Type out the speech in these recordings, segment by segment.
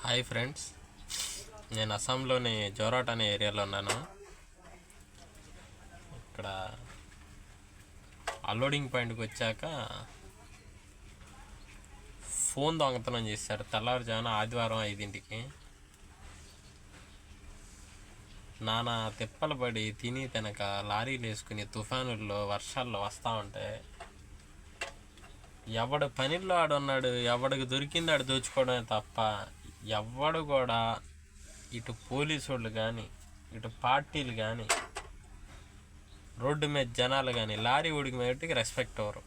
Hi friends, నేను అస్సాంలోని జోరాట్ అనే ఏరియాలో ఉన్నాను. ఇక్కడ అన్లోడింగ్ పాయింట్కి వచ్చాక ఫోన్ దొంగతనం చేశారు. తెల్లవారుజామున ఆదివారం 5ంటికి నానా తిప్పలు పడి తిని తినక లారీలు వేసుకుని తుఫానుల్లో వర్షాల్లో వస్తూ ఉంటే ఎవడు పనిలో ఆడున్నాడు, ఎవడికి దొరికింది ఆడు దోచుకోవడమే తప్ప ఎవడు కూడా ఇటు పోలీసు వాళ్ళు కానీ ఇటు పార్టీలు కానీ రోడ్డు మీద జనాలు కానీ లారీ ఉడికి మీదకి రెస్పెక్ట్ అవ్వరు.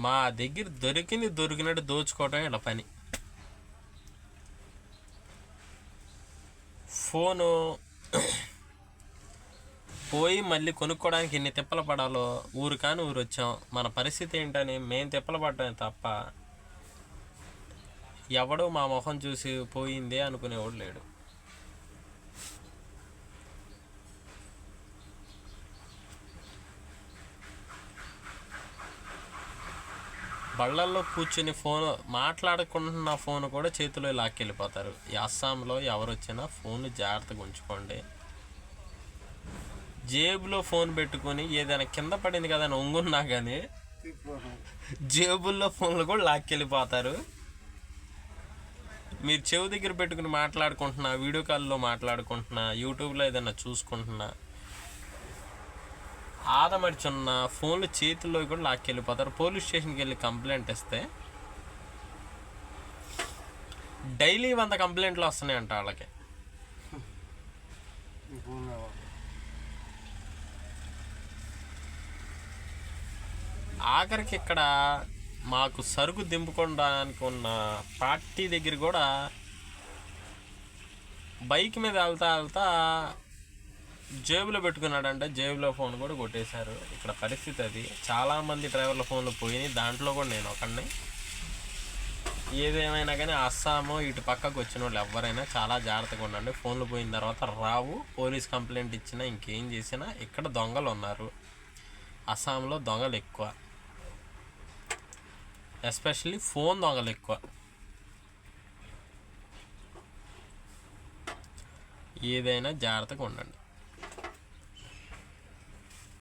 మా దగ్గర దొరికినట్టు దోచుకోవటం ఇలా పని. ఫోను పోయి మళ్ళీ కొనుక్కోవడానికి ఎన్ని తిప్పలు పడాలో ఊరు కాని ఊరు వచ్చాం. మన పరిస్థితి ఏంటని మేము తిప్పలు పడటమే తప్ప ఎవడో మా మొహం చూసి పోయిందే అనుకునేవాడు లేడు. బళ్ళల్లో కూర్చుని ఫోన్ మాట్లాడుకుంటున్న ఫోన్ కూడా చేతిలో లాక్కెళ్ళిపోతారు. ఈ అస్సాంలో ఎవరు వచ్చినా ఫోన్లు జాగ్రత్తగా ఉంచుకోండి. జేబులో ఫోన్ పెట్టుకొని ఏదైనా కింద పడింది కదా అని ఒంగున్నా కానీ జేబుల్లో ఫోన్లు కూడా లాక్కెళ్ళిపోతారు. మీరు చెవి దగ్గర పెట్టుకుని మాట్లాడుకుంటున్నా, వీడియో కాల్లో మాట్లాడుకుంటున్నా, యూట్యూబ్లో ఏదైనా చూసుకుంటున్నా, ఆదమర్చున్న ఫోన్లు చేతుల్లో కూడా లాక్కెళ్ళిపోతారు. పోలీస్ స్టేషన్కి వెళ్ళి కంప్లైంట్ ఇస్తే డైలీ 100 కంప్లైంట్లు వస్తున్నాయంట వాళ్ళకి. ఆఖరికి ఇక్కడ మాకు సరుకు దింపుకోవడానికి ఉన్న పార్టీ దగ్గర కూడా బైక్ మీద వెళ్తా జేబులో పెట్టుకున్నాడంటే జేబులో ఫోన్ కూడా కొట్టేశారు. ఇక్కడ పరిస్థితి అది. చాలామంది డ్రైవర్ల ఫోన్లు పోయినాయి, దాంట్లో కూడా నేను ఒకడిని. ఏదేమైనా కానీ అస్సాము ఇటు పక్కకు వచ్చిన వాళ్ళు ఎవరైనా చాలా జాగ్రత్తగా ఉండండి. ఫోన్లు పోయిన తర్వాత రావు. పోలీస్ కంప్లైంట్ ఇచ్చినా ఇంకేం చేసినా ఇక్కడ దొంగలు ఉన్నారు. అస్సాంలో దొంగలు ఎక్కువ, ఎస్పెషల్లీ ఫోన్ దొంగలు ఎక్కువ. ఏదైనా జాగ్రత్తగా ఉండండి.